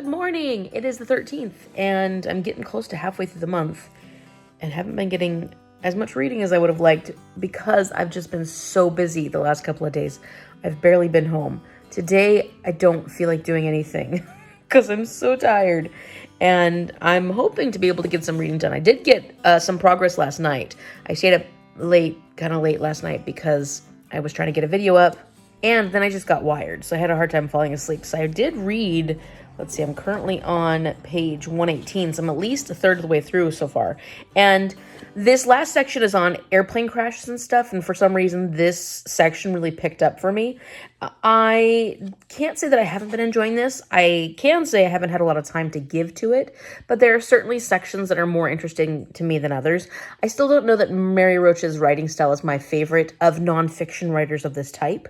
Good morning! It is the 13th, and I'm getting close to halfway through the month, and haven't been getting as much reading as I would have liked because I've just been so busy the last couple of days. I've barely been home. Today, I don't feel like doing anything because I'm so tired, and I'm hoping to be able to get some reading done. I did get some progress last night. I stayed up kind of late last night because I was trying to get a video up, and then I just got wired, so I had a hard time falling asleep. So I did read. Let's see, I'm currently on page 118, so I'm at least a third of the way through so far. And this last section is on airplane crashes and stuff, and for some reason, this section really picked up for me. I can't say that I haven't been enjoying this. I can say I haven't had a lot of time to give to it, but there are certainly sections that are more interesting to me than others. I still don't know that Mary Roach's writing style is my favorite of nonfiction writers of this type.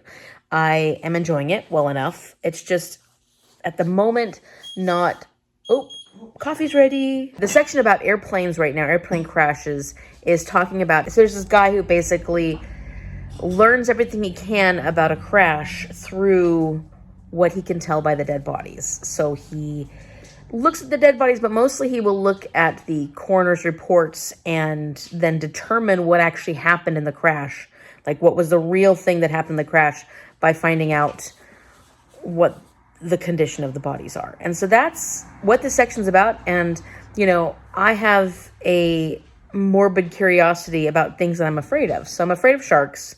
I am enjoying it well enough. It's just, at the moment, not... Oh, coffee's ready. The section about airplanes right now, airplane crashes, is talking about... So there's this guy who basically learns everything he can about a crash through what he can tell by the dead bodies. So he looks at the dead bodies, but mostly he will look at the coroner's reports and then determine what actually happened in the crash. Like, what was the real thing that happened in the crash by finding out what the condition of the bodies are. And so that's what this section's about. And, you know, I have a morbid curiosity about things that I'm afraid of. So I'm afraid of sharks,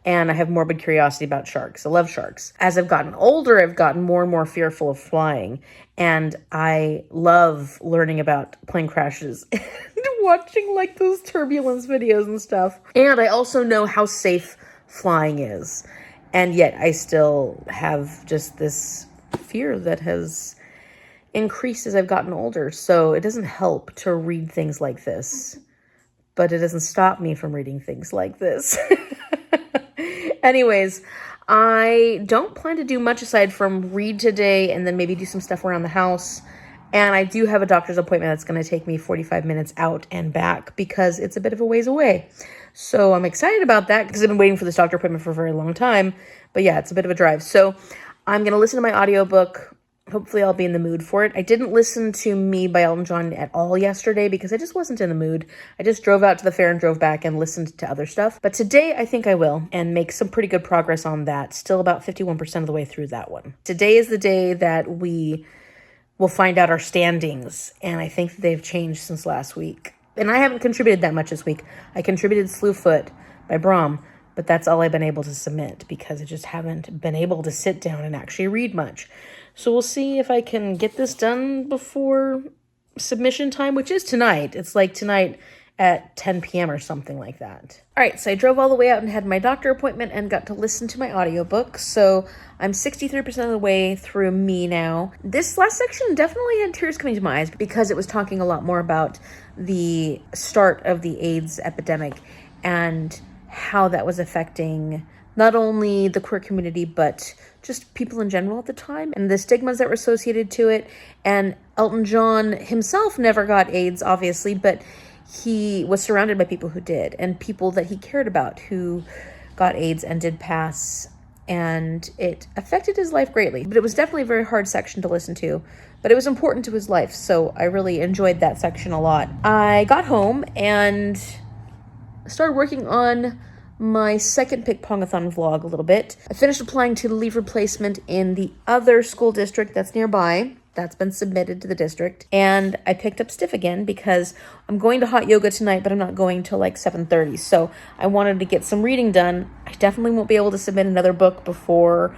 and I have morbid curiosity about sharks. I love sharks. As I've gotten older, I've gotten more and more fearful of flying, and I love learning about plane crashes and watching like those turbulence videos and stuff. And I also know how safe flying is. And yet I still have just this fear that has increased as I've gotten older. So it doesn't help to read things like this, but it doesn't stop me from reading things like this. Anyways, I don't plan to do much aside from read today and then maybe do some stuff around the house. And I do have a doctor's appointment that's going to take me 45 minutes out and back because it's a bit of a ways away. So I'm excited about that because I've been waiting for this doctor appointment for a very long time. But yeah, it's a bit of a drive. So I'm going to listen to my audiobook. Hopefully I'll be in the mood for it. I didn't listen to Me by Elton John at all yesterday because I just wasn't in the mood. I just drove out to the fair and drove back and listened to other stuff. But today I think I will and make some pretty good progress on that. Still about 51% of the way through that one. Today is the day that we will find out our standings. And I think that they've changed since last week. And I haven't contributed that much this week. I contributed Slewfoot by Brom, but that's all I've been able to submit because I just haven't been able to sit down and actually read much. So we'll see if I can get this done before submission time, which is tonight. It's like tonight at 10 p.m. or something like that. All right, so I drove all the way out and had my doctor appointment and got to listen to my audiobook. So I'm 63% of the way through Me now. This last section definitely had tears coming to my eyes because it was talking a lot more about the start of the AIDS epidemic and how that was affecting not only the queer community, but just people in general at the time and the stigmas that were associated to it. And Elton John himself never got AIDS, obviously, but he was surrounded by people who did and people that he cared about who got AIDS and did pass. And it affected his life greatly. But it was definitely a very hard section to listen to, but it was important to his life. So I really enjoyed that section a lot. I got home and started working on my second Pickpongathon vlog a little bit. I finished applying to leave replacement in the other school district that's nearby. That's been submitted to the district. And I picked up Stiff again because I'm going to hot yoga tonight, but I'm not going till like 7:30. So I wanted to get some reading done. I definitely won't be able to submit another book before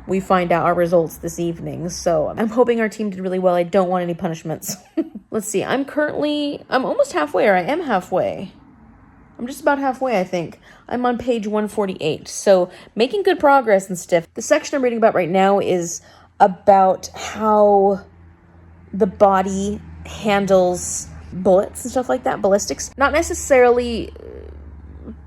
we find out our results this evening. So I'm hoping our team did really well. I don't want any punishments. Let's see. I'm almost halfway, or I am halfway. I'm just about halfway, I think. I'm on page 148, so making good progress and Stiff. The section I'm reading about right now is about how the body handles bullets and stuff like that, ballistics. Not necessarily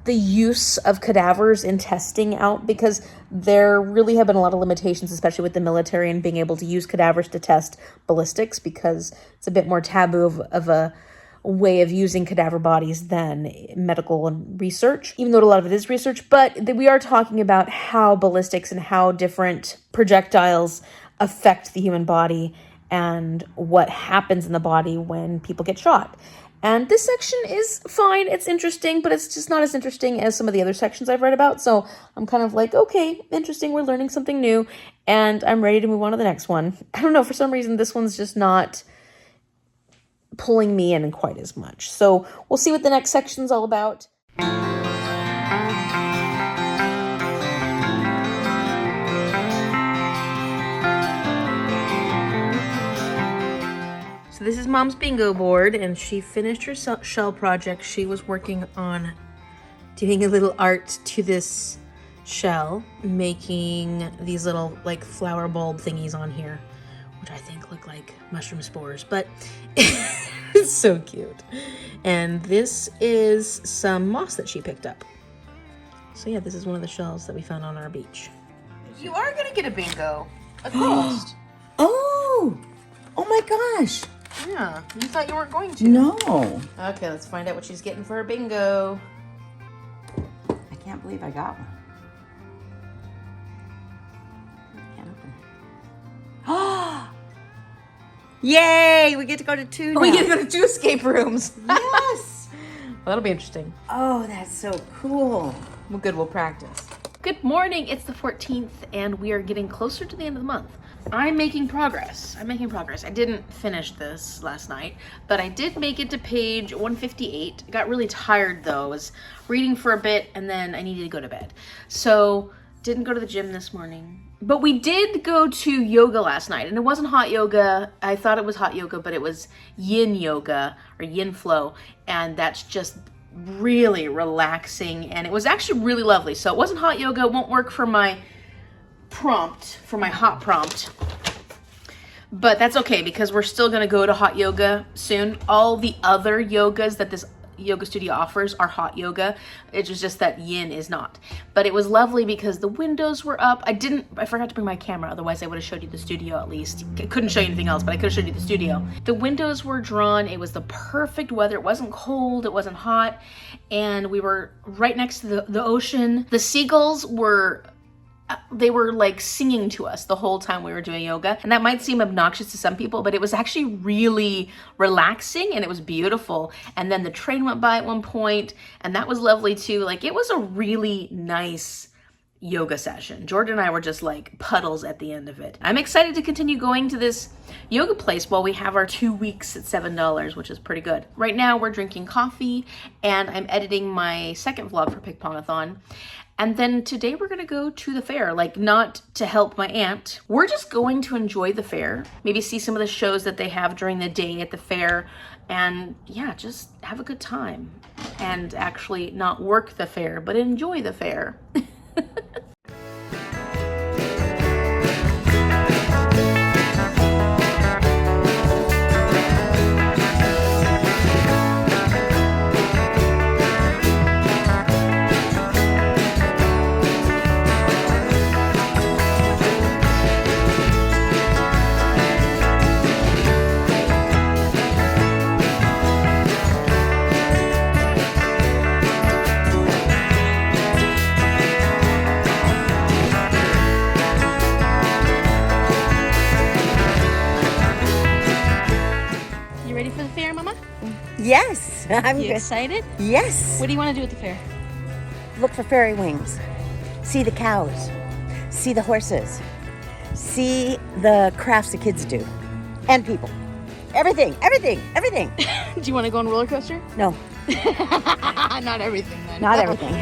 the use of cadavers in testing out, because there really have been a lot of limitations, especially with the military, and being able to use cadavers to test ballistics, because it's a bit more taboo of a way of using cadaver bodies than medical and research, even though a lot of it is research. But we are talking about how ballistics and how different projectiles affect the human body and what happens in the body when people get shot. And this section is fine. It's interesting, but it's just not as interesting as some of the other sections I've read about. So I'm kind of like, okay, interesting. We're learning something new, and I'm ready to move on to the next one. I don't know. For some reason, this one's just not pulling me in quite as much. So we'll see what the next section's all about. So this is Mom's bingo board, and she finished her shell project. She was working on doing a little art to this shell, making these little like flower bulb thingies on here, which I think look like mushroom spores, but it's so cute. And this is some moss that she picked up. So yeah, this is one of the shells that we found on our beach. You are gonna get a bingo. A ghost. Oh my gosh. Yeah, you thought you weren't going to. No. Okay, let's find out what she's getting for her bingo. I can't believe I got one. I can't open it. Yay! We get to go to 2 now. We get to go to 2 escape rooms. Yes! Well, that'll be interesting. Oh, that's so cool. Well, good, we'll practice. Good morning, it's the 14th, and we are getting closer to the end of the month. I'm making progress. I didn't finish this last night, but I did make it to page 158. I got really tired though. I was reading for a bit and then I needed to go to bed. So didn't go to the gym this morning. But we did go to yoga last night, and it wasn't hot yoga. I thought it was hot yoga, but it was yin yoga or yin flow, and that's just really relaxing, and it was actually really lovely. So it wasn't hot yoga. It won't work for my prompt, for my hot prompt, but that's okay because we're still going to go to hot yoga soon. All the other yogas that this yoga studio offers are hot yoga. It's just that yin is not. But it was lovely because the windows were up. I forgot to bring my camera, otherwise I would have showed you the studio at least. I couldn't show you anything else, but I could have showed you the studio. The windows were drawn. It was the perfect weather. It wasn't cold, it wasn't hot, and we were right next to the ocean. The seagulls were like singing to us the whole time we were doing yoga. And that might seem obnoxious to some people, but it was actually really relaxing and it was beautiful. And then the train went by at one point, and that was lovely too. Like, it was a really nice yoga session. Jordan and I were just like puddles at the end of it. I'm excited to continue going to this yoga place while we have our 2 weeks at $7, which is pretty good. Right now we're drinking coffee and I'm editing my second vlog for Pickpongathon. And then today we're gonna go to the fair, like not to help my aunt. We're just going to enjoy the fair, maybe see some of the shows that they have during the day at the fair, and yeah, just have a good time. And actually not work the fair, but enjoy the fair. Yes, I'm You excited? Yes. What do you want to do at the fair? Look for fairy wings. See the cows. See the horses. See the crafts the kids do. And people. Everything. Do you want to go on a roller coaster? No, Not everything then. not everything.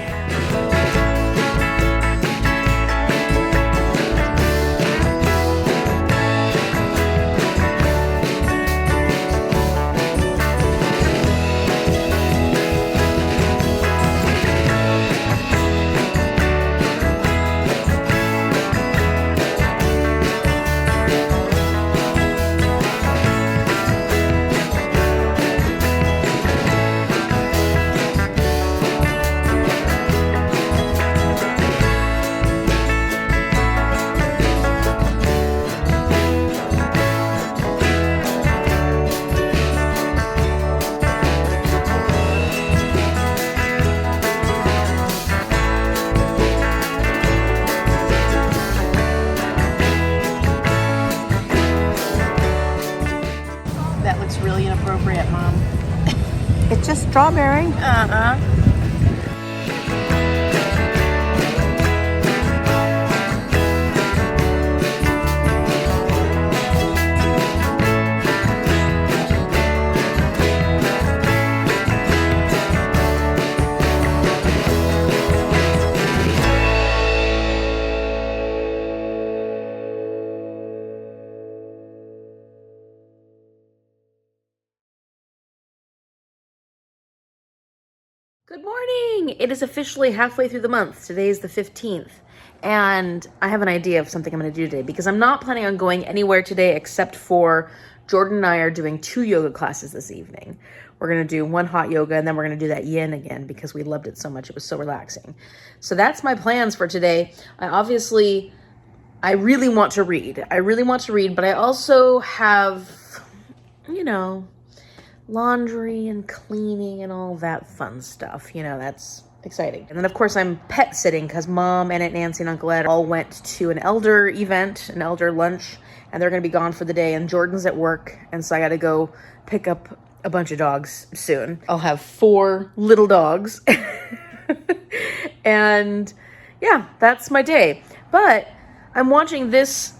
That looks really inappropriate, Mom. It's just strawberry. Good morning! It is officially halfway through the month. Today is the 15th. And I have an idea of something I'm going to do today because I'm not planning on going anywhere today except for Jordan and I are doing 2 yoga classes this evening. We're going to do one hot yoga and then we're going to do that yin again because we loved it so much. It was so relaxing. So that's my plans for today. I really want to read. But I also have, laundry and cleaning and all that fun stuff. That's exciting. And then, of course, I'm pet sitting because Mom and Aunt Nancy and Uncle Ed all went to an elder event, an elder lunch, and they're going to be gone for the day. And Jordan's at work, and so I got to go pick up a bunch of dogs soon. I'll have 4 little dogs. And yeah, that's my day. But I'm watching this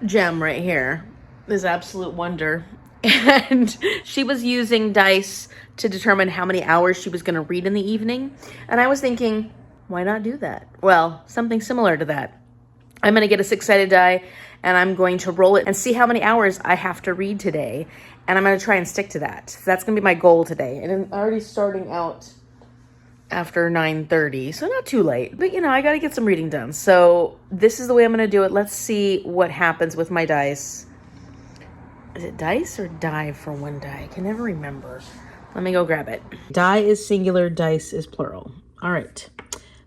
gem right here, this absolute wonder. And she was using dice to determine how many hours she was going to read in the evening. And I was thinking, why not do that? Well, something similar to that. I'm going to get a 6-sided die and I'm going to roll it and see how many hours I have to read today. And I'm going to try and stick to that. So that's going to be my goal today. And I'm already starting out after 9:30, so not too late. But, I got to get some reading done. So this is the way I'm going to do it. Let's see what happens with my dice. Is it dice or die for one die? I can never remember. Let me go grab it. Die is singular, dice is plural. All right.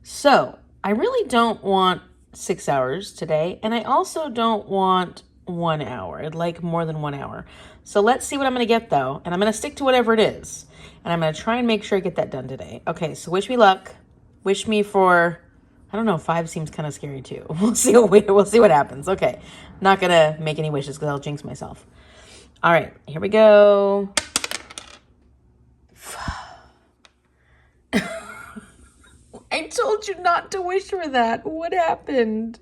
So I really don't want 6 hours today. And I also don't want 1 hour. I'd like more than 1 hour. So let's see what I'm going to get though. And I'm going to stick to whatever it is. And I'm going to try and make sure I get that done today. Okay. So wish me luck. Wish me for, I don't know, 5 seems kind of scary too. We'll see what happens. Okay. Not going to make any wishes because I'll jinx myself. All right, here we go. I told you not to wish for that. What happened?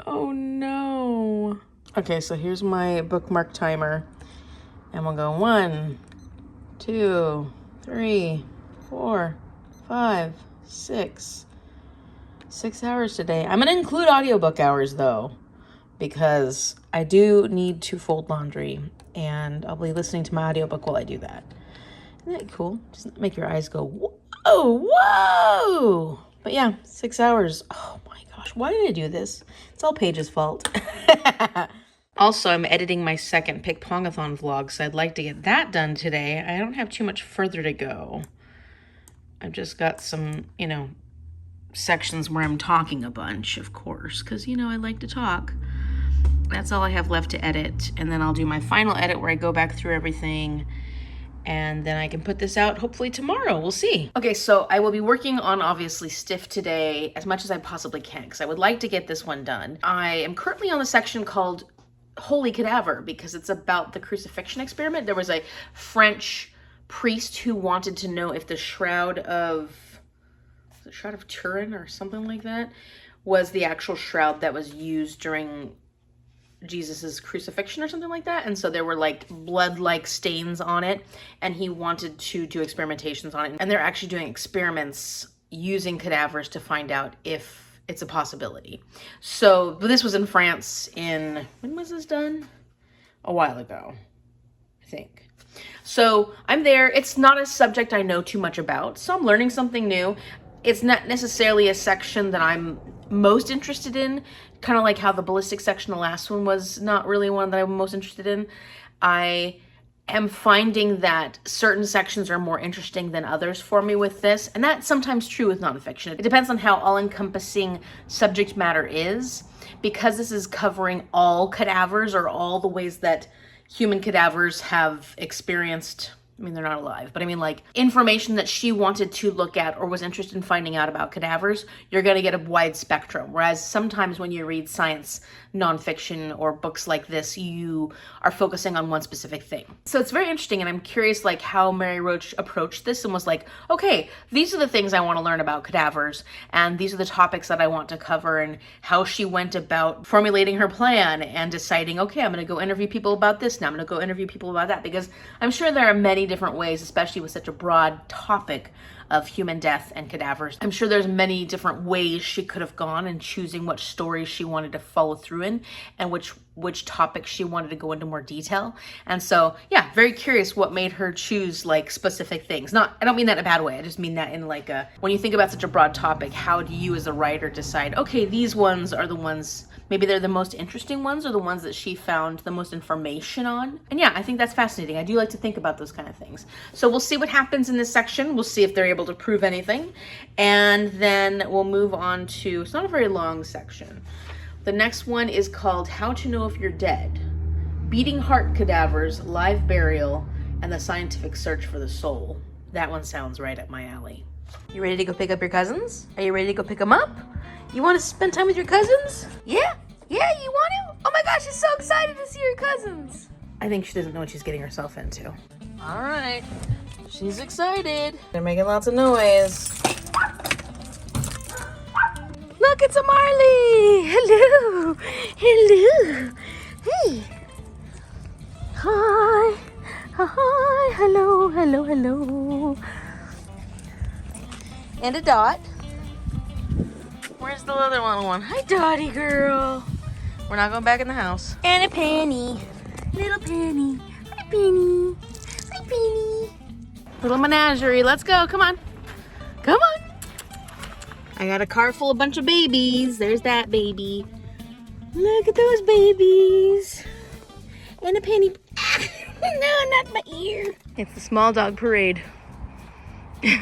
Oh no. Okay, so here's my bookmark timer. And we'll go 1, 2, 3, 4, 5, 6. 6 hours today. I'm gonna include audiobook hours though, because I do need to fold laundry and I'll be listening to my audiobook while I do that. Isn't that cool? Just make your eyes go, whoa. But yeah, 6 hours. Oh my gosh, why did I do this? It's all Paige's fault. Also, I'm editing my second Pickpongathon vlog, so I'd like to get that done today. I don't have too much further to go. I've just got some, sections where I'm talking a bunch, of course, because, I like to talk. That's all I have left to edit. And then I'll do my final edit where I go back through everything. And then I can put this out hopefully tomorrow. We'll see. Okay, so I will be working on obviously Stiff today as much as I possibly can because I would like to get this one done. I am currently on the section called Holy Cadaver because it's about the crucifixion experiment. There was a French priest who wanted to know if the Shroud of Turin or something like that was the actual shroud that was used during Jesus's crucifixion or something like that. And so there were like blood-like stains on it and he wanted to do experimentations on it. And they're actually doing experiments using cadavers to find out if it's a possibility. So this was in France when was this done? A while ago, I think. So I'm there. It's not a subject I know too much about, so I'm learning something new. It's not necessarily a section that I'm most interested in, kind of like how the ballistic section, the last one, was not really one that I'm most interested in. I am finding that certain sections are more interesting than others for me with this, and that's sometimes true with nonfiction. It depends on how all-encompassing subject matter is. Because this is covering all cadavers or all the ways that human cadavers have experienced I mean, they're not alive, but I mean like information that she wanted to look at or was interested in finding out about cadavers, you're going to get a wide spectrum. Whereas sometimes when you read science nonfiction or books like this, you are focusing on one specific thing. So it's very interesting, and I'm curious like how Mary Roach approached this and was like, okay, these are the things I want to learn about cadavers, and these are the topics that I want to cover, and how she went about formulating her plan and deciding, okay, I'm going to go interview people about this now, I'm going to go interview people about that, because I'm sure there are many different ways, especially with such a broad topic of human death and cadavers. I'm sure there's many different ways she could have gone in choosing which stories she wanted to follow through in and which topics she wanted to go into more detail. And so, yeah, very curious what made her choose like specific things. I don't mean that in a bad way. I just mean that in like when you think about such a broad topic, how do you as a writer decide, okay, these ones are the ones, maybe they're the most interesting ones or the ones that she found the most information on. And yeah, I think that's fascinating. I do like to think about those kind of things. So we'll see what happens in this section. We'll see if they're able to prove anything. And then we'll move on to, it's not a very long section. The next one is called How to Know If You're Dead. Beating Heart Cadavers, Live Burial, and the Scientific Search for the Soul. That one sounds right up my alley. You ready to go pick up your cousins? Are you ready to go pick them up? You want to spend time with your cousins? Yeah? Yeah, you want to? Oh my gosh, she's so excited to see her cousins. I think she doesn't know what she's getting herself into. All right. She's excited. They're making lots of noise. Look, it's a Marley. Hello. Hello. Hey. Hi. Hi. Hello. Hello. Hello. And a Dot. Where's the other little one? Hi, Dottie girl. We're not going back in the house. And a Penny. Little Penny. Hi, Penny. Hi, Penny. Little menagerie. Let's go. Come on. Come on. I got a car full of a bunch of babies. There's that baby. Look at those babies. And a Penny. No, not my ear. It's the small dog parade. She's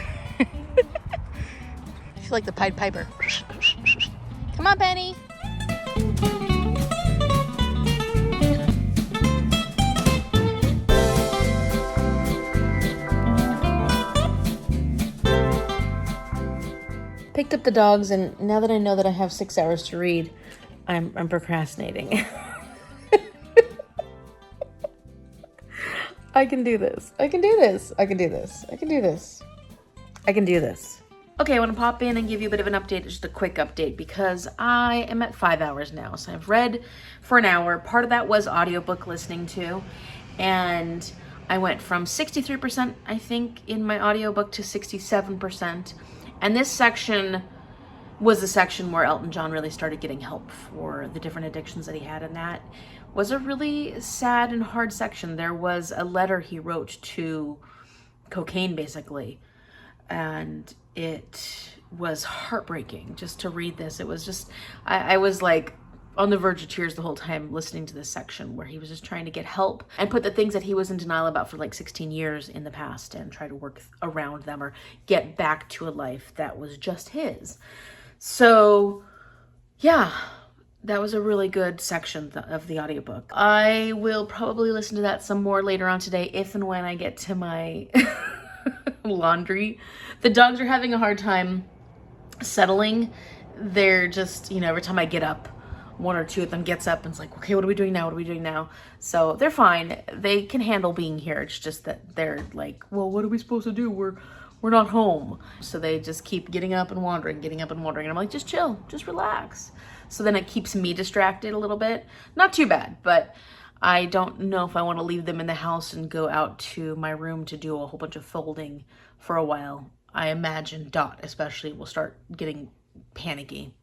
like the Pied Piper. Come on, Penny. Picked up the dogs, and now that I know that I have 6 hours to read, I'm procrastinating. I can do this. I can do this. I can do this. I can do this. I can do this. Okay, I want to pop in and give you a bit of an update, just a quick update, because I am at 5 hours now. So I've read for an hour. Part of that was audiobook listening to, and I went from 63%, I think, in my audiobook to 67%. And this section was the section where Elton John really started getting help for the different addictions that he had, and that was a really sad and hard section. There was a letter he wrote to cocaine, basically, and it was heartbreaking just to read this. It was just, I was like on the verge of tears the whole time listening to this section where he was just trying to get help and put the things that he was in denial about for like 16 years in the past and try to work around them or get back to a life that was just his. So yeah, that was a really good section of the audiobook. I will probably listen to that some more later on today if and when I get to my laundry. The dogs are having a hard time settling. They're just, every time I get up, one or two of them gets up and it's like, okay, what are we doing now? What are we doing now? So they're fine. They can handle being here. It's just that they're like, well, what are we supposed to do? We're not home. So they just keep getting up and wandering. And I'm like, just chill, just relax. So then it keeps me distracted a little bit. Not too bad, but I don't know if I want to leave them in the house and go out to my room to do a whole bunch of folding for a while. I imagine Dot especially will start getting panicky.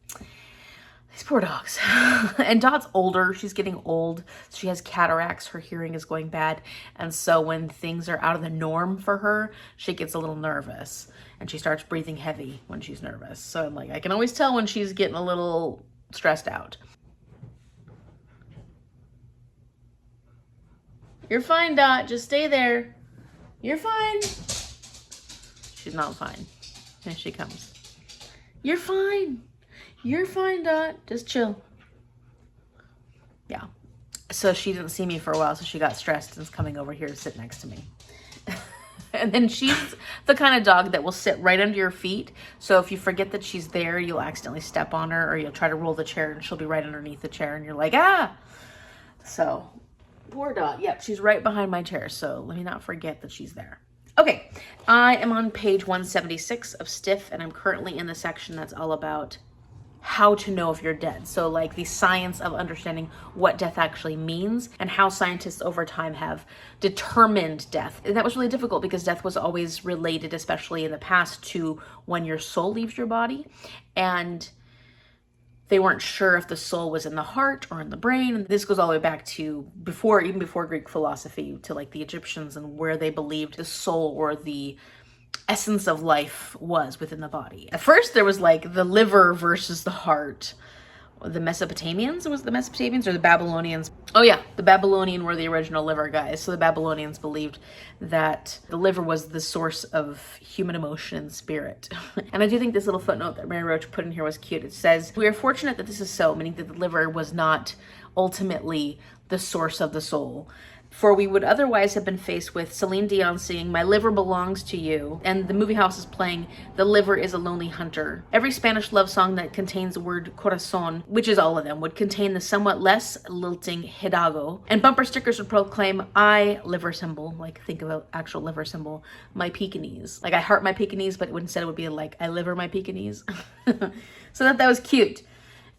These poor dogs. And Dot's older. She's getting old. She has cataracts. Her hearing is going bad. And so when things are out of the norm for her, she gets a little nervous. And she starts breathing heavy when she's nervous. So I'm like, I can always tell when she's getting a little stressed out. You're fine, Dot. Just stay there. You're fine. She's not fine. Here she comes. You're fine. You're fine, Dot. Just chill. Yeah. So she didn't see me for a while, so she got stressed and is coming over here to sit next to me. And then she's the kind of dog that will sit right under your feet. So if you forget that she's there, you'll accidentally step on her, or you'll try to roll the chair and she'll be right underneath the chair and you're like, ah! So, poor dog. Yep, she's right behind my chair. So let me not forget that she's there. Okay, I am on page 176 of Stiff, and I'm currently in the section that's all about how to know if you're dead. So like the science of understanding what death actually means and how scientists over time have determined death. And that was really difficult because death was always related, especially in the past, to when your soul leaves your body. And they weren't sure if the soul was in the heart or in the brain. And this goes all the way back to even before Greek philosophy, to like the Egyptians and where they believed the soul or the essence of life was within the body. At first there was like the liver versus the heart. The Mesopotamians, was the Mesopotamians or the Babylonians? Oh yeah, the Babylonian were the original liver guys. So the Babylonians believed that the liver was the source of human emotion and spirit. And I do think this little footnote that Mary Roach put in here was cute. It says, "We are fortunate that this is so," meaning that the liver was not ultimately the source of the soul. "For we would otherwise have been faced with Celine Dion singing 'My Liver Belongs to You,' and the movie house is playing 'The Liver is a Lonely Hunter.' Every Spanish love song that contains the word corazon, which is all of them, would contain the somewhat less lilting hidalgo, and bumper stickers would proclaim 'I liver symbol,' like think of an actual liver symbol, 'my Pekingese.' Like I heart my Pekingese, but instead it would be like 'I liver my Pekingese.'" So that was cute.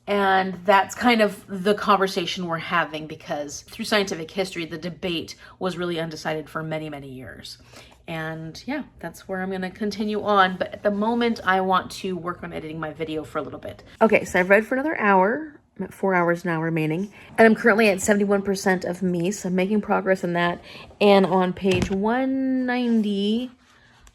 And that's kind of the conversation we're having, because through scientific history, the debate was really undecided for many, many years. And yeah, that's where I'm going to continue on. But at the moment, I want to work on editing my video for a little bit. Okay, so I've read for another hour. I'm at 4 hours now remaining. And I'm currently at 71% of me, so I'm making progress in that. And on page 190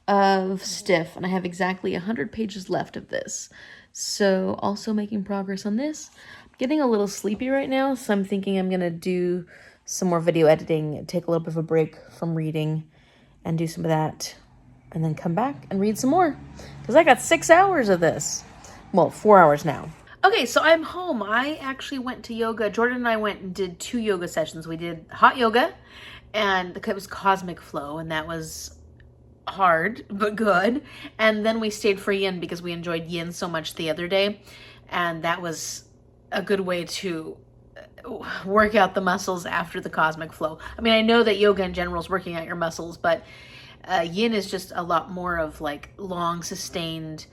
of Stiff, and I have exactly 100 pages left of this. So also making progress on this. I'm getting a little sleepy right now, so I'm thinking I'm gonna do some more video editing, take a little bit of a break from reading and do some of that, and then come back and read some more, because I got 6 hours of this. Well, 4 hours now. Okay, so I'm home. I actually went to yoga. Jordan and I went and did 2 yoga sessions. We did hot yoga, and it was Cosmic Flow, and that was hard but good. And then we stayed for yin because we enjoyed yin so much the other day, and that was a good way to work out the muscles after the Cosmic Flow. I mean, I know that yoga in general is working out your muscles, but yin is just a lot more of like long sustained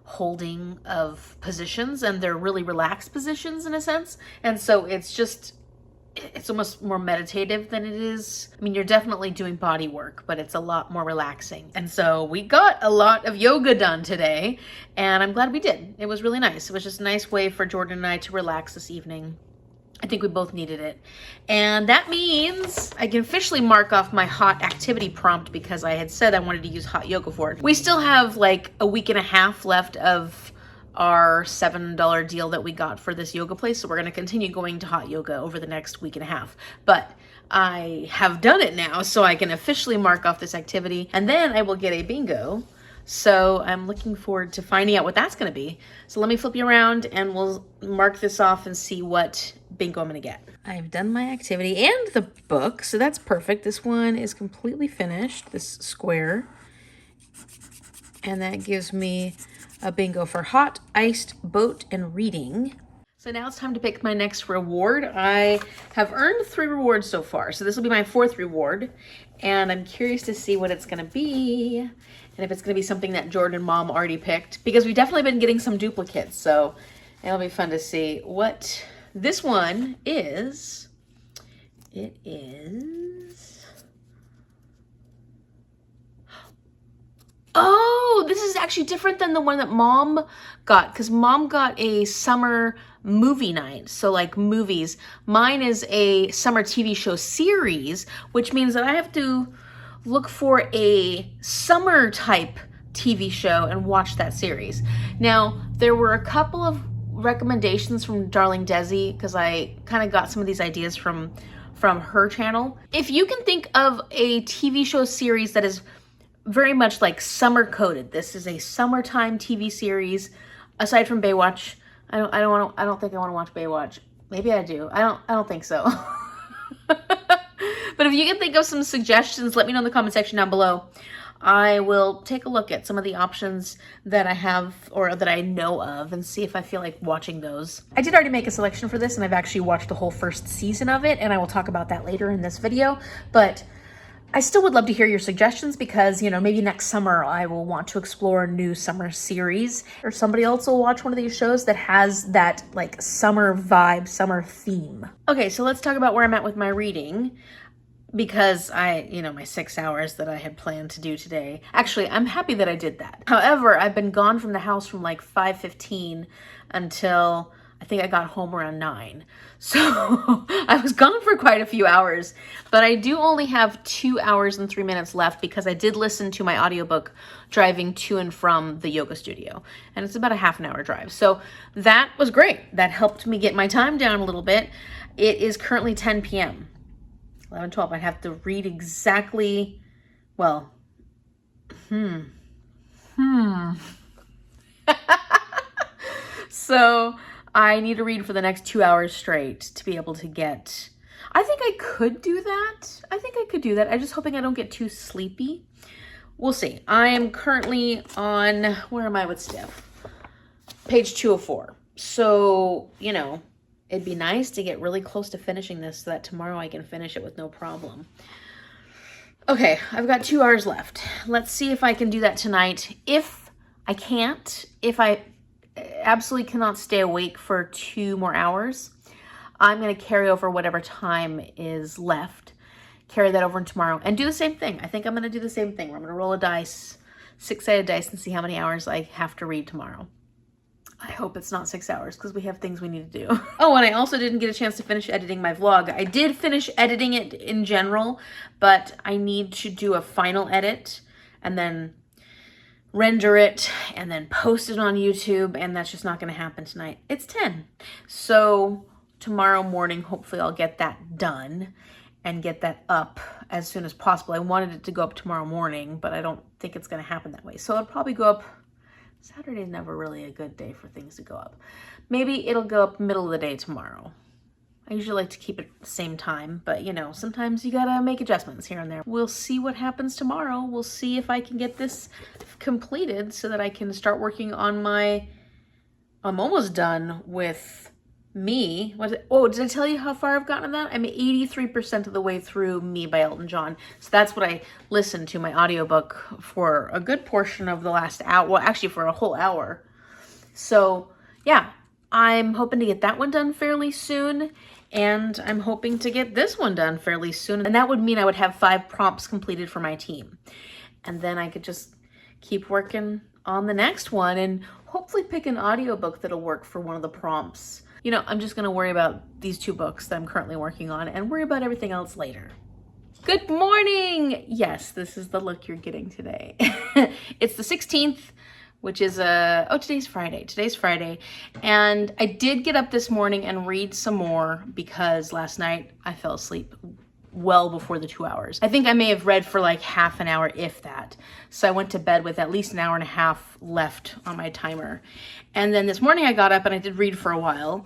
holding of positions, and they're really relaxed positions in a sense. And so it's almost more meditative than it is. I mean, you're definitely doing body work, but it's a lot more relaxing. And so we got a lot of yoga done today, and I'm glad we did. It was really nice. It was just a nice way for Jordan and I to relax this evening. I think we both needed it. And that means I can officially mark off my hot activity prompt, because I had said I wanted to use hot yoga for it. We still have like a week and a half left of our $7 deal that we got for this yoga place. So we're going to continue going to hot yoga over the next week and a half. But I have done it now, so I can officially mark off this activity, and then I will get a bingo. So I'm looking forward to finding out what that's going to be. So let me flip you around and we'll mark this off and see what bingo I'm going to get. I've done my activity and the book, so that's perfect. This one is completely finished, this square. And that gives me a bingo for hot, iced, boat, and reading. So now it's time to pick my next reward. I have earned 3 rewards so far, so this will be my 4th reward, and I'm curious to see what it's gonna be, and if it's gonna be something that Jordan and Mom already picked, because we've definitely been getting some duplicates, so it'll be fun to see what this one is. It is... Oh, this is actually different than the one that Mom got, because Mom got a summer movie night, so like movies. Mine is a summer TV show series, which means that I have to look for a summer type TV show and watch that series. Now, there were a couple of recommendations from Darling Desi, because I kind of got some of these ideas from her channel. If you can think of a TV show series that is very much like summer coded. This is a summertime TV series. Aside from Baywatch, I don't think I want to watch Baywatch. Maybe I do. I don't think so. But if you can think of some suggestions, let me know in the comment section down below. I will take a look at some of the options that I have or that I know of and see if I feel like watching those. I did already make a selection for this, and I've actually watched the whole first season of it, and I will talk about that later in this video. But I still would love to hear your suggestions because, you know, maybe next summer I will want to explore a new summer series, or somebody else will watch one of these shows that has that like summer vibe, summer theme. Okay, so let's talk about where I'm at with my reading. Because my 6 hours that I had planned to do today. Actually, I'm happy that I did that. However, I've been gone from the house from like 5:15 until I think I got home around 9. So I was gone for quite a few hours, but I do only have 2 hours and 3 minutes left because I did listen to my audiobook driving to and from the yoga studio, and it's about a half an hour drive. So that was great. That helped me get my time down a little bit. It is currently 10 p.m. 11:12. I'd have to read exactly, well, So I need to read for the next 2 hours straight to be able to get, I think I could do that. I'm just hoping I don't get too sleepy. We'll see. I am currently on, where am I with Steph? Page 204. So, you know, it'd be nice to get really close to finishing this so that tomorrow I can finish it with no problem. Okay, I've got 2 hours left. Let's see if I can do that tonight. If I can't, if I absolutely cannot stay awake for 2 more hours, I'm going to carry over whatever time is left, carry that over into tomorrow, and do the same thing. I think I'm going to do the same thing. Where I'm going to roll a dice, 6-sided dice, and see how many hours I have to read tomorrow. I hope it's not 6 hours because we have things we need to do. Oh, and I also didn't get a chance to finish editing my vlog. I did finish editing it in general, but I need to do a final edit and then render it and then post it on YouTube, and that's just not going to happen tonight. It's 10. So tomorrow morning, hopefully I'll get that done and get that up as soon as possible. I wanted it to go up tomorrow morning, but I don't think it's going to happen that way. So it'll probably go up. Saturday's never really a good day for things to go up. Maybe it'll go up middle of the day tomorrow. I usually like to keep it the same time, but you know, sometimes you gotta make adjustments here and there. We'll see what happens tomorrow. We'll see if I can get this completed so that I can start working on my, I'm almost done with Me. Oh, did I tell you how far I've gotten in that? I'm 83% of the way through Me by Elton John. So that's what I listened to my audiobook for a good portion of the last hour. Well, actually for a whole hour. So yeah, I'm hoping to get that one done fairly soon. And I'm hoping to get this one done fairly soon. And that would mean I would have 5 prompts completed for my team. And then I could just keep working on the next one and hopefully pick an audiobook that'll work for one of the prompts. You know, I'm just going to worry about these 2 books that I'm currently working on and worry about everything else later. Good morning! Yes, this is the look you're getting today. It's the 16th, which is today's Friday. Today's Friday. And I did get up this morning and read some more because last night I fell asleep well before the 2 hours. I think I may have read for like half an hour, if that. So I went to bed with at least an hour and a half left on my timer. And then this morning I got up and I did read for a while.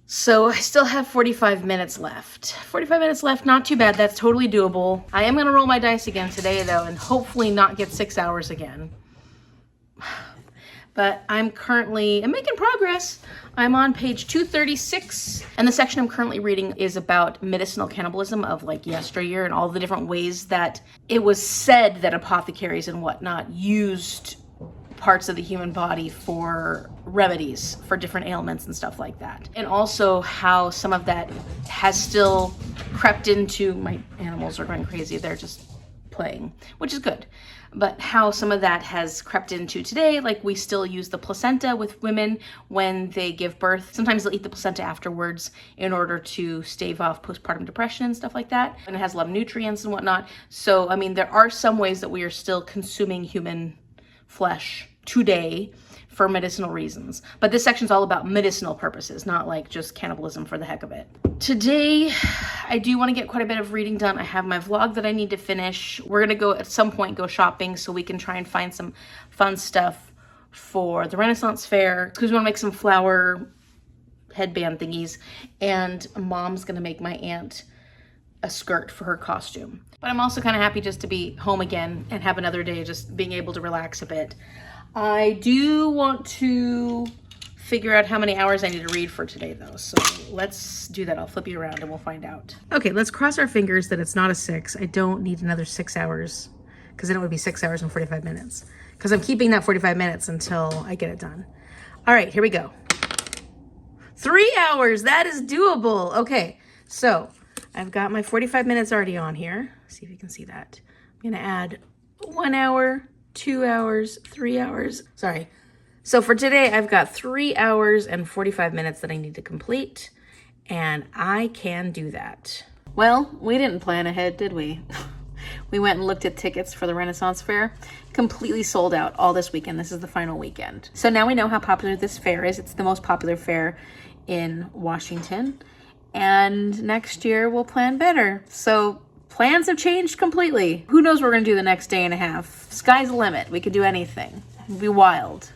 So I still have 45 minutes left. 45 minutes left, not too bad. That's totally doable. I am gonna roll my dice again today though, and hopefully not get 6 hours again. But I'm making progress. I'm on page 236, and the section I'm currently reading is about medicinal cannibalism of like yesteryear and all the different ways that it was said that apothecaries and whatnot used parts of the human body for remedies for different ailments and stuff like that. And also how some of that has still crept into, my animals are going crazy, they're just playing, which is good. But how some of that has crept into today, like we still use the placenta with women when they give birth. Sometimes they'll eat the placenta afterwards in order to stave off postpartum depression and stuff like that. And it has a lot of nutrients and whatnot. So, I mean, there are some ways that we are still consuming human flesh today for medicinal reasons. But this section's all about medicinal purposes, not like just cannibalism for the heck of it. Today, I do want to get quite a bit of reading done. I have my vlog that I need to finish. We're going to go at some point go shopping so we can try and find some fun stuff for the Renaissance Fair, because we want to make some flower headband thingies. And Mom's going to make my aunt a skirt for her costume. But I'm also kind of happy just to be home again and have another day just being able to relax a bit. I do want to figure out how many hours I need to read for today though. So let's do that. I'll flip you around and we'll find out. Okay, let's cross our fingers that it's not a 6. I don't need another 6 hours because then it would be 6 hours and 45 minutes because I'm keeping that 45 minutes until I get it done. All right, here we go. 3 hours, that is doable. Okay, so I've got my 45 minutes already on here. See if you can see that. I'm gonna add 1 hour, 2 hours, 3 hours. Sorry. So for today, I've got 3 hours and 45 minutes that I need to complete, and I can do that. Well, we didn't plan ahead, did we? We went and looked at tickets for the Renaissance Fair. Completely sold out all this weekend. This is the final weekend. So now we know how popular this fair is. It's the most popular fair in Washington. And next year we'll plan better. So plans have changed completely. Who knows what we're gonna do the next day and a half? Sky's the limit. We could do anything. It'd be wild.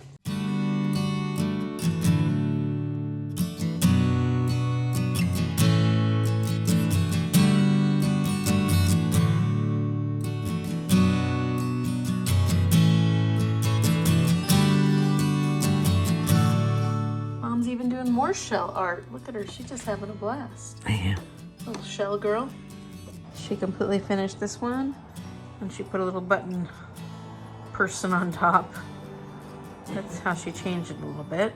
Mom's even doing more shell art. Look at her, she's just having a blast. I am. Little shell girl. She completely finished this one, and she put a little button person on top. That's how she changed it a little bit.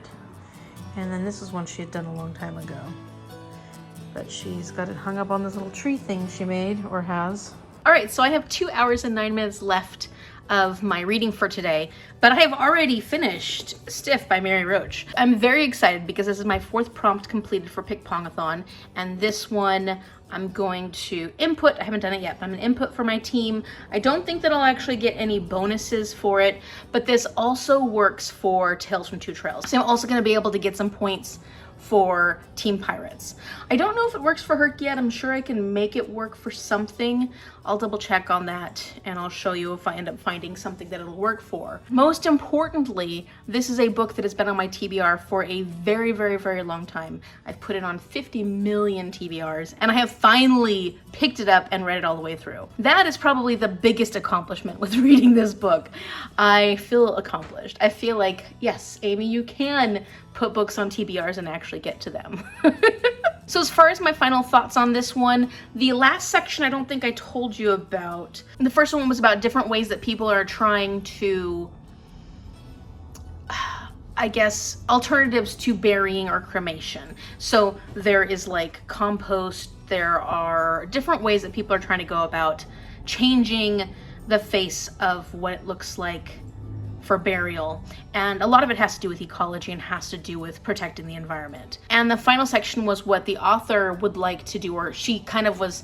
And then this is one she had done a long time ago. But she's got it hung up on this little tree thing she made, or has. All right, so I have 2 hours and 9 minutes left of my reading for today, but I have already finished Stiff by Mary Roach. I'm very excited because this is my 4th prompt completed for Pickpongathon, and this one I'm going to input. I haven't done it yet, but I'm gonna input for my team. I don't think that I'll actually get any bonuses for it, but this also works for Tales from Two Trails. So I'm also gonna be able to get some points for Team Pirates. I don't know if it works for Herc yet. I'm sure I can make it work for something. I'll double check on that and I'll show you if I end up finding something that it'll work for. Most importantly, this is a book that has been on my TBR for a very, very, very long time. I've put it on 50 million TBRs and I have finally picked it up and read it all the way through. That is probably the biggest accomplishment with reading this book. I feel accomplished. I feel like, yes, Amy, you can put books on TBRs and actually get to them. So as far as my final thoughts on this one, the last section I don't think I told you about. The first one was about different ways that people are trying to, I guess, alternatives to burying or cremation. So there is like compost, there are different ways that people are trying to go about changing the face of what it looks like for burial, and a lot of it has to do with ecology and has to do with protecting the environment. And the final section was what the author would like to do, or she kind of was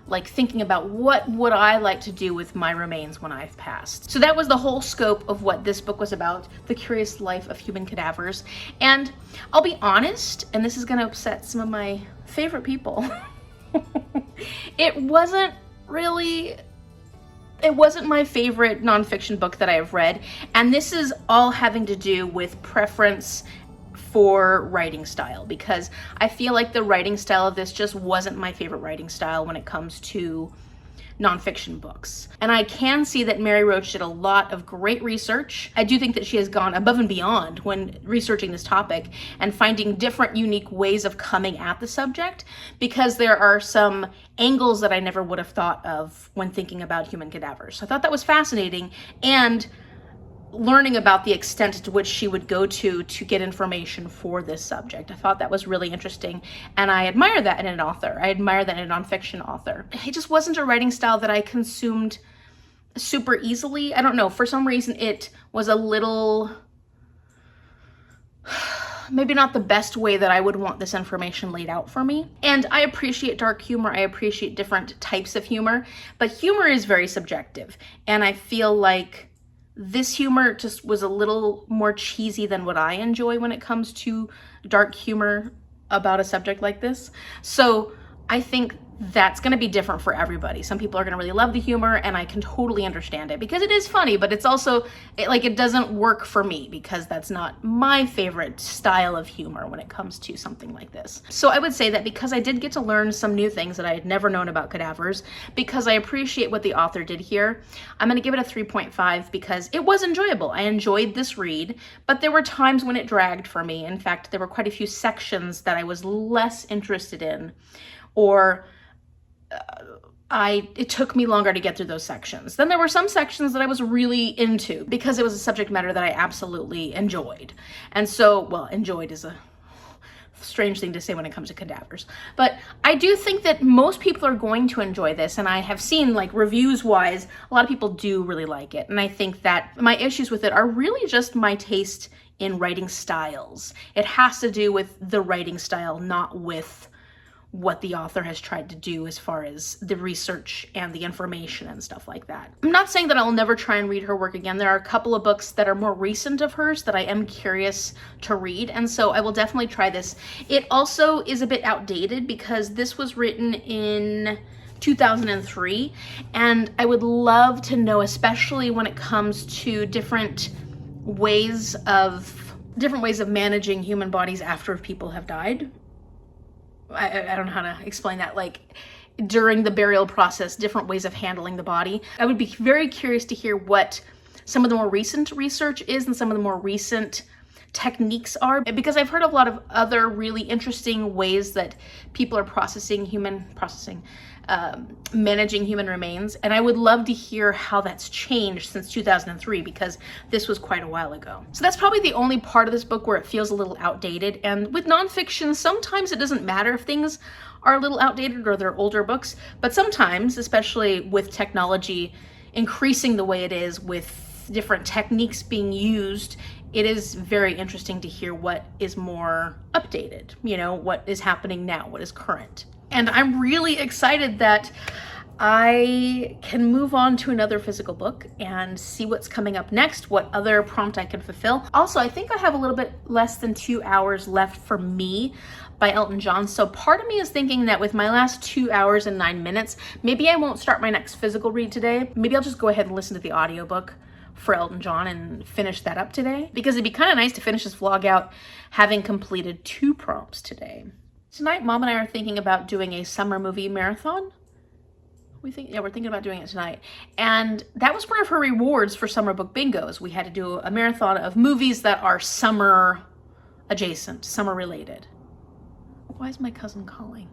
like thinking about what would I like to do with my remains when I've passed. So that was the whole scope of what this book was about, The Curious Life of Human Cadavers. And I'll be honest, and this is going to upset some of my favorite people, it wasn't my favorite nonfiction book that I have read, and this is all having to do with preference for writing style, because I feel like the writing style of this just wasn't my favorite writing style when it comes to nonfiction books. And I can see that Mary Roach did a lot of great research. I do think that she has gone above and beyond when researching this topic and finding different unique ways of coming at the subject, because there are some angles that I never would have thought of when thinking about human cadavers. So I thought that was fascinating, and learning about the extent to which she would go to get information for this subject. I thought that was really interesting, and I admire that in an author. I admire that in a nonfiction author. It just wasn't a writing style that I consumed super easily. I don't know, for some reason it was a little, maybe not the best way that I would want this information laid out for me. And I appreciate dark humor, I appreciate different types of humor, but humor is very subjective, and I feel like this humor just was a little more cheesy than what I enjoy when it comes to dark humor about a subject like this. So I think that's going to be different for everybody. Some people are going to really love the humor, and I can totally understand it because it is funny, but it's also it doesn't work for me because that's not my favorite style of humor when it comes to something like this. So I would say that because I did get to learn some new things that I had never known about cadavers, because I appreciate what the author did here, I'm going to give it a 3.5 because it was enjoyable. I enjoyed this read, but there were times when it dragged for me. In fact, there were quite a few sections that I was less interested in, or it took me longer to get through those sections. Then there were some sections that I was really into because it was a subject matter that I absolutely enjoyed. And so, well, enjoyed is a strange thing to say when it comes to cadavers. But I do think that most people are going to enjoy this, and I have seen, like, reviews-wise, a lot of people do really like it. And I think that my issues with it are really just my taste in writing styles. It has to do with the writing style, not with what the author has tried to do as far as the research and the information and stuff like that. I'm not saying that I'll never try and read her work again. There are a couple of books that are more recent of hers that I am curious to read, and so I will definitely try this. It also is a bit outdated because this was written in 2003, and I would love to know, especially when it comes to different ways of managing human bodies after people have died. I don't know how to explain that, like during the burial process, different ways of handling the body. I would be very curious to hear what some of the more recent research is and some of the more recent techniques are, because I've heard of a lot of other really interesting ways that people are managing human remains, and I would love to hear how that's changed since 2003 because this was quite a while ago. So that's probably the only part of this book where it feels a little outdated, and with nonfiction, sometimes it doesn't matter if things are a little outdated or they're older books, but sometimes, especially with technology increasing the way it is with different techniques being used, it is very interesting to hear what is more updated, what is happening now, what is current. And I'm really excited that I can move on to another physical book and see what's coming up next, what other prompt I can fulfill. Also, I think I have a little bit less than 2 hours left for Me by Elton John. So part of me is thinking that with my last 2 hours and 9 minutes, maybe I won't start my next physical read today. Maybe I'll just go ahead and listen to the audiobook for Elton John and finish that up today, because it'd be kind of nice to finish this vlog out having completed 2 prompts today. Tonight, Mom and I are thinking about doing a summer movie marathon. We're thinking about doing it tonight. And that was one of her rewards for summer book bingos. We had to do a marathon of movies that are summer adjacent, summer related. Why is my cousin calling?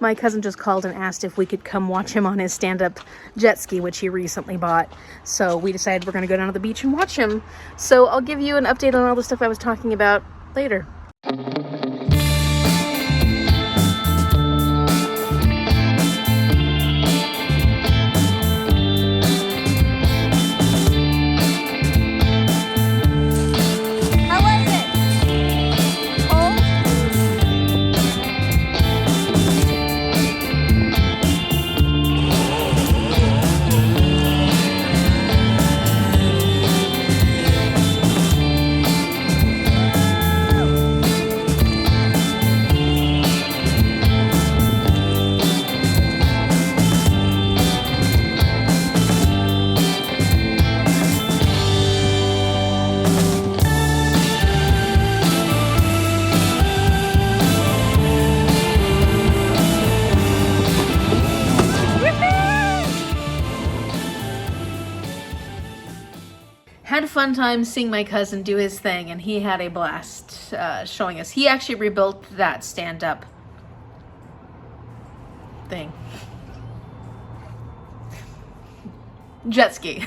My cousin just called and asked if we could come watch him on his stand-up jet ski, which he recently bought. So we decided we're gonna go down to the beach and watch him. So I'll give you an update on all the stuff I was talking about later. Had a fun time seeing my cousin do his thing, and he had a blast showing us. He actually rebuilt that stand-up thing. Jet ski.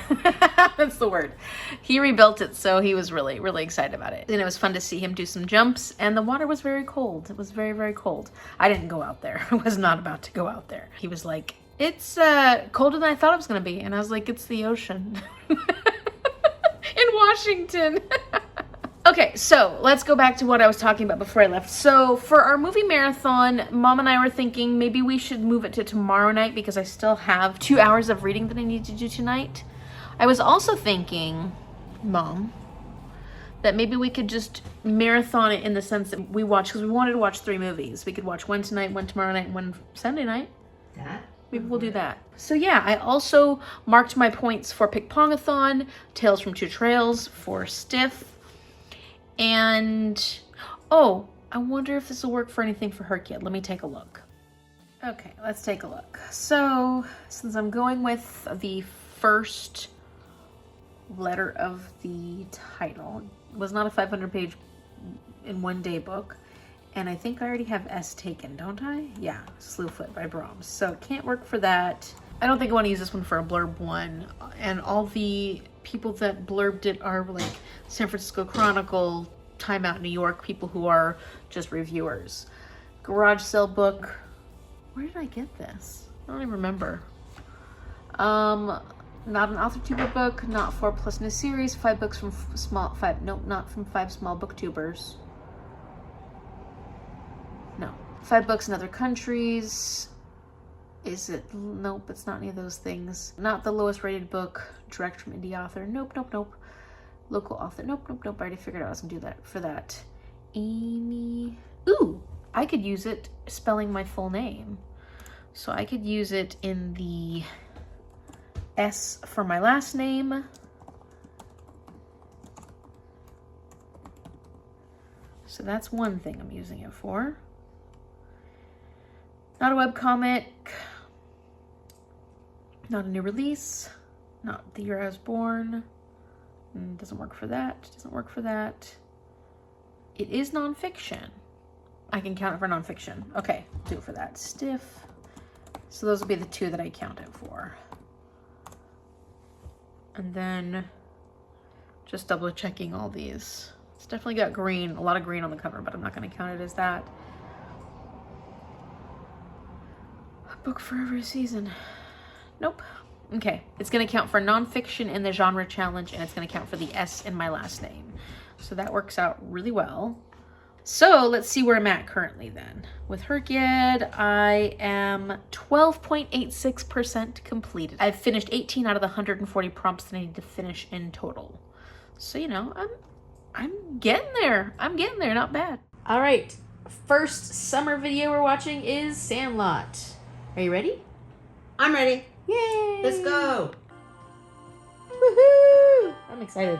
That's the word. He rebuilt it, so he was really, really excited about it. And it was fun to see him do some jumps, and the water was very cold. It was very, very cold. I didn't go out there. I was not about to go out there. He was like, it's colder than I thought it was going to be. And I was like, it's the ocean. In Washington. Okay, so let's go back to what I was talking about before I left. So for our movie marathon, Mom and I were thinking maybe we should move it to tomorrow night because I still have 2 hours of reading that I need to do tonight. I was also thinking, Mom, that maybe we could just marathon it in the sense that we watch, because we wanted to watch 3 movies. We could watch one tonight, one tomorrow night, and one Sunday night. That? Maybe we'll do that. So yeah, I also marked my points for Pickpongathon, Tales from Two Trails, for Stiff, and oh, I wonder if this will work for anything for Herkid. Let me take a look. Okay, let's take a look. So, since I'm going with the first letter of the title, it was not a 500-page in one day book, and I think I already have S taken, don't I? Yeah, Slewfoot by Brahms. So can't work for that. I don't think I want to use this one for a blurb one, and all the people that blurbed it are like San Francisco Chronicle, Time Out New York, people who are just reviewers. Garage sale book. Where did I get this? I don't even remember. Not an AuthorTuber book, not 4+ in a series, 5 books from not from 5 small booktubers. No. 5 books in other countries. Is it? Nope, it's not any of those things. Not the lowest rated book, direct from indie author. Nope, nope, nope. Local author. Nope, nope, nope. I already figured out I was gonna do that for that. Amy. Ooh, I could use it spelling my full name. So I could use it in the S for my last name. So that's one thing I'm using it for. Not a webcomic. Not a new release. Not the year I was born. Doesn't work for that. Doesn't work for that. It is nonfiction. I can count it for nonfiction. Okay, do it for that. Stiff. So those will be the 2 that I count it for. And then just double checking all these. It's definitely got green, a lot of green on the cover, but I'm not going to count it as that. A book for every season. Nope. Okay, it's going to count for nonfiction in the genre challenge, and it's going to count for the S in my last name. So that works out really well. So let's see where I'm at currently then. With Herkid, I am 12.86% completed. I've finished 18 out of the 140 prompts that I need to finish in total. So, you know, I'm getting there. I'm getting there, not bad. All right, first summer video we're watching is Sandlot. Are you ready? I'm ready. Yay! Let's go. Woohoo! I'm excited.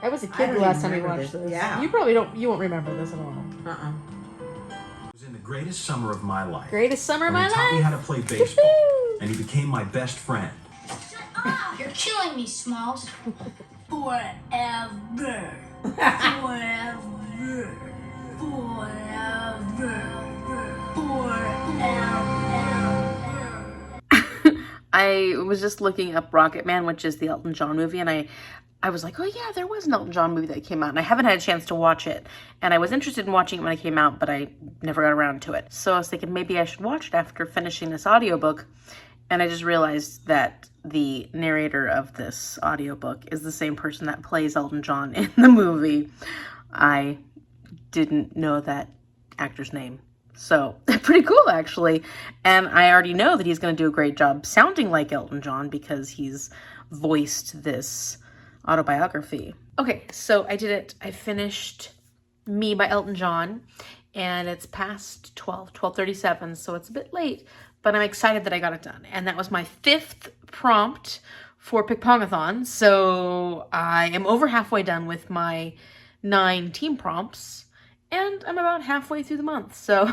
I was a I kid don't the last even time we remember watched this. this. Yeah. You won't remember this at all. It was in the greatest summer of my life. Greatest summer of when my he taught me life. how to play baseball, Woohoo! and he became my best friend. Shut up! You're killing me, Smalls. Forever. Forever. I was just looking up Rocket Man, which is the Elton John movie, and I was like, oh yeah, there was an Elton John movie that came out, and I haven't had a chance to watch it. And I was interested in watching it when it came out, but I never got around to it. So I was thinking maybe I should watch it after finishing this audiobook. And I just realized that the narrator of this audiobook is the same person that plays Elton John in the movie. I didn't know that actor's name. So pretty cool, actually. And I already know that he's going to do a great job sounding like Elton John because he's voiced this autobiography. Okay, so I did it. I finished Me by Elton John, and it's past 12:37, so it's a bit late, but I'm excited that I got it done. And that was my 5th prompt for Pickpongathon, so I am over halfway done with my 9 team prompts, and I'm about halfway through the month, so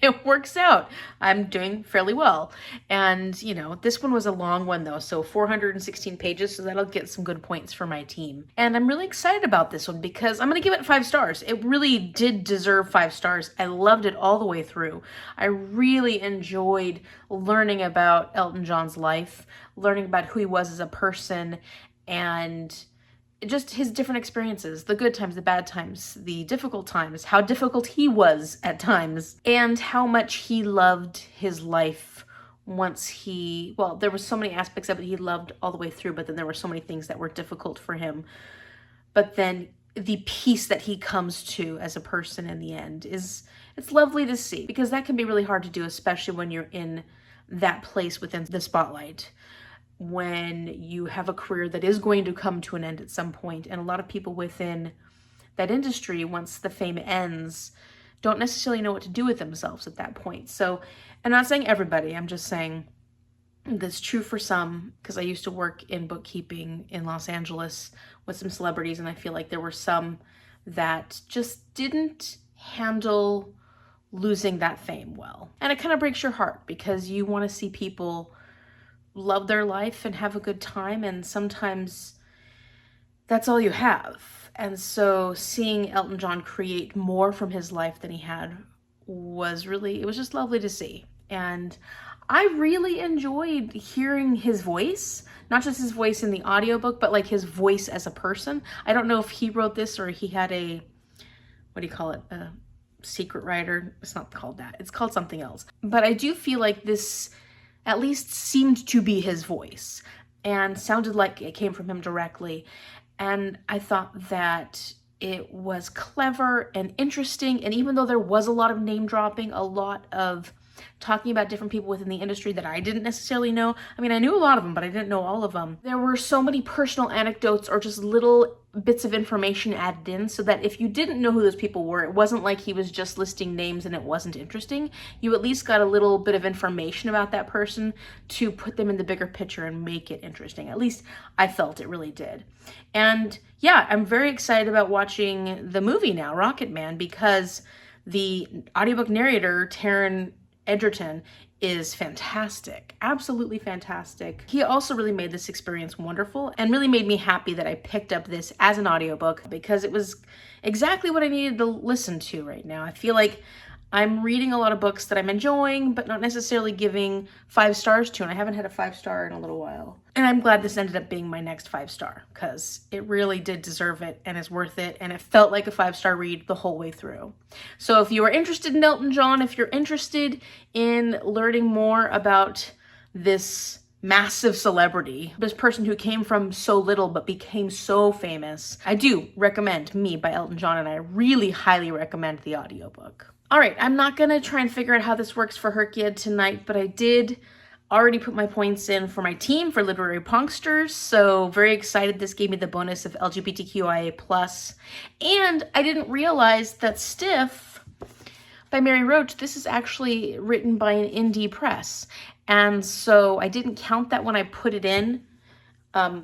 it works out. I'm doing fairly well. And, you know, this one was a long one though, so 416 pages, so that'll get some good points for my team. And I'm really excited about this one because I'm gonna give it 5 stars. It really did deserve 5 stars. I loved it all the way through. I really enjoyed learning about Elton John's life, learning about who he was as a person, and just his different experiences, the good times, the bad times, the difficult times, how difficult he was at times, and how much he loved his life once he, well, there were so many aspects of it he loved all the way through, but then there were so many things that were difficult for him. But then the peace that he comes to as a person in the end it's lovely to see, because that can be really hard to do, especially when you're in that place within the spotlight, when you have a career that is going to come to an end at some point. And a lot of people within that industry, once the fame ends, don't necessarily know what to do with themselves at that point. So I'm not saying everybody, I'm just saying that's true for some, because I used to work in bookkeeping in Los Angeles with some celebrities, and I feel like there were some that just didn't handle losing that fame well. And it kind of breaks your heart because you want to see people love their life and have a good time, and sometimes that's all you have. And so seeing Elton John create more from his life than he had was really, it was just lovely to see. And I really enjoyed hearing his voice, not just his voice in the audiobook, but like his voice as a person. I don't know if he wrote this or he had a, what do you call it? A secret writer. It's not called that. It's called something else. But I do feel like this at least seemed to be his voice and sounded like it came from him directly. And I thought that it was clever and interesting. And even though there was a lot of name dropping, a lot of talking about different people within the industry that I didn't necessarily know. I mean, I knew a lot of them, but I didn't know all of them. There were so many personal anecdotes or just little bits of information added in so that if you didn't know who those people were, it wasn't like he was just listing names and it wasn't interesting. You at least got a little bit of information about that person to put them in the bigger picture and make it interesting. At least I felt it really did. And yeah, I'm very excited about watching the movie now, Rocket Man, because the audiobook narrator, Taron Egerton, is fantastic, absolutely fantastic. He also really made this experience wonderful and really made me happy that I picked up this as an audiobook because it was exactly what I needed to listen to right now. I feel like I'm reading a lot of books that I'm enjoying, but not necessarily giving 5 stars to, and I haven't had a 5-star in a little while. And I'm glad this ended up being my next 5-star because it really did deserve it and is worth it, and it felt like a 5-star read the whole way through. So if you are interested in Elton John, if you're interested in learning more about this massive celebrity, this person who came from so little but became so famous, I do recommend Me by Elton John, and I really highly recommend the audiobook. All right, I'm not gonna try and figure out how this works for Herkia tonight, but I did already put my points in for my team for Literary Pongsters, so very excited. This gave me the bonus of LGBTQIA+. And I didn't realize that Stiff by Mary Roach, this is actually written by an indie press. And so I didn't count that when I put it in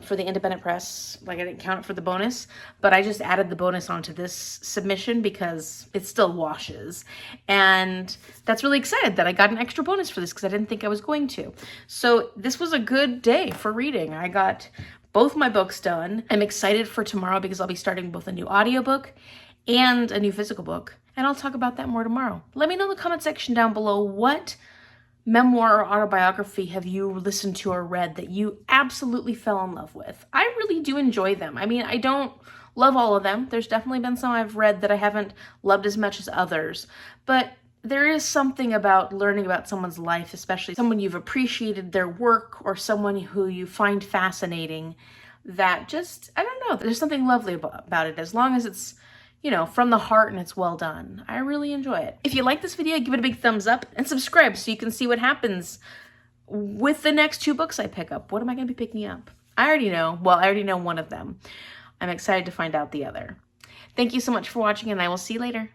for the independent press. Like, I didn't count it for the bonus, but I just added the bonus onto this submission because it still washes. And that's really excited that I got an extra bonus for this because I didn't think I was going to. So this was a good day for reading. I got both my books done. I'm excited for tomorrow because I'll be starting both a new audiobook and a new physical book. And I'll talk about that more tomorrow. Let me know in the comment section down below what memoir or autobiography have you listened to or read that you absolutely fell in love with. I really do enjoy them. I mean, I don't love all of them. There's definitely been some I've read that I haven't loved as much as others, but there is something about learning about someone's life, especially someone you've appreciated their work or someone who you find fascinating, that just, I don't know, there's something lovely about it as long as it's, you know, from the heart and it's well done. I really enjoy it. If you like this video, give it a big thumbs up and subscribe so you can see what happens with the next 2 books I pick up. What am I going to be picking up? I already know. Well, I already know one of them. I'm excited to find out the other. Thank you so much for watching, and I will see you later.